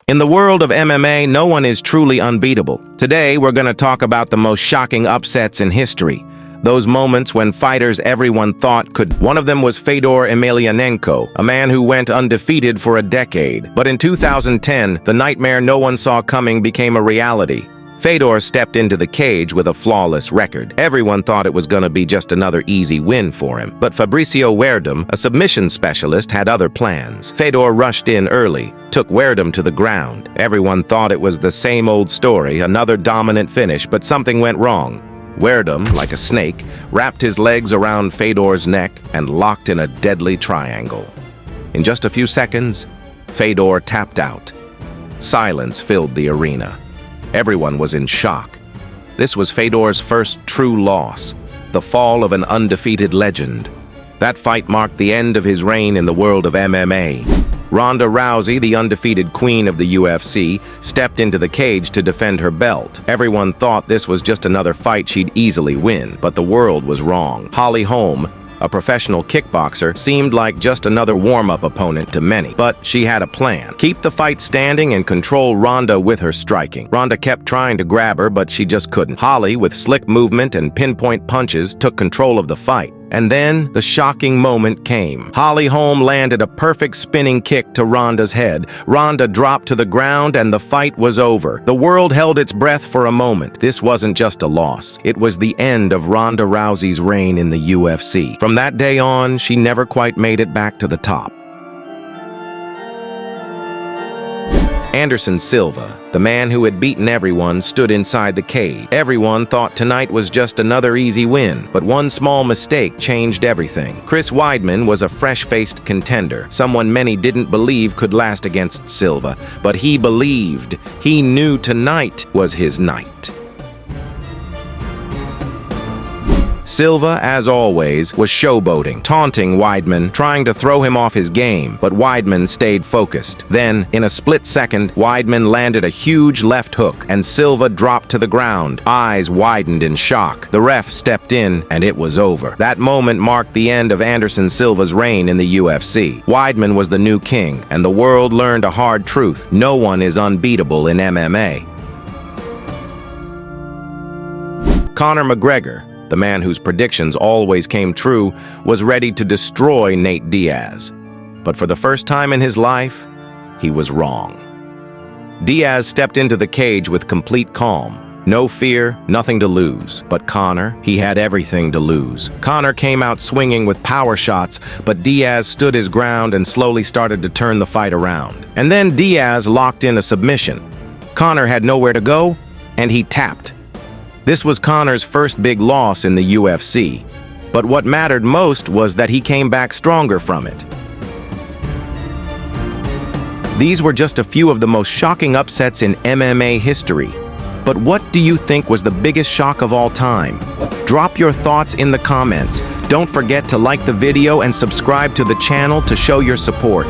In the world of MMA, no one is truly unbeatable. Today, we're going to talk about the most shocking upsets in history. Those moments when fighters everyone thought could. One of them was Fedor Emelianenko, a man who went undefeated for a decade. But in 2010, the nightmare no one saw coming became a reality. Fedor stepped into the cage with a flawless record. Everyone thought it was going to be just another easy win for him. But Fabricio Werdum, a submission specialist, had other plans. Fedor rushed in early, took Werdum to the ground. Everyone thought it was the same old story, another dominant finish, but something went wrong. Werdum, like a snake, wrapped his legs around Fedor's neck and locked in a deadly triangle. In just a few seconds, Fedor tapped out. Silence filled the arena. Everyone was in shock. This was Fedor's first true loss, the fall of an undefeated legend. That fight marked the end of his reign in the world of MMA. Ronda Rousey, the undefeated queen of the UFC, stepped into the cage to defend her belt. Everyone thought this was just another fight she'd easily win, but the world was wrong. Holly Holm, a professional kickboxer, seemed like just another warm-up opponent to many, but she had a plan. Keep the fight standing and control Ronda with her striking. Ronda kept trying to grab her, but she just couldn't. Holly, with slick movement and pinpoint punches, took control of the fight. And then the shocking moment came. Holly Holm landed a perfect spinning kick to Ronda's head. Ronda dropped to the ground and the fight was over. The world held its breath for a moment. This wasn't just a loss. It was the end of Ronda Rousey's reign in the UFC. From that day on, she never quite made it back to the top. Anderson Silva, the man who had beaten everyone, stood inside the cage. Everyone thought tonight was just another easy win, but one small mistake changed everything. Chris Weidman was a fresh-faced contender, someone many didn't believe could last against Silva, but he believed. He knew tonight was his night. Silva, as always, was showboating, taunting Weidman, trying to throw him off his game, but Weidman stayed focused. Then, in a split second, Weidman landed a huge left hook, and Silva dropped to the ground. Eyes widened in shock. The ref stepped in, and it was over. That moment marked the end of Anderson Silva's reign in the UFC. Weidman was the new king, and the world learned a hard truth: no one is unbeatable in MMA. Conor McGregor, the man whose predictions always came true, was ready to destroy Nate Diaz. But for the first time in his life, he was wrong. Diaz stepped into the cage with complete calm. No fear, nothing to lose. But Conor, he had everything to lose. Conor came out swinging with power shots, but Diaz stood his ground and slowly started to turn the fight around. And then Diaz locked in a submission. Conor had nowhere to go, and he tapped. This was Conor's first big loss in the UFC, but what mattered most was that he came back stronger from it. These were just a few of the most shocking upsets in MMA history. But what do you think was the biggest shock of all time? Drop your thoughts in the comments. Don't forget to like the video and subscribe to the channel to show your support.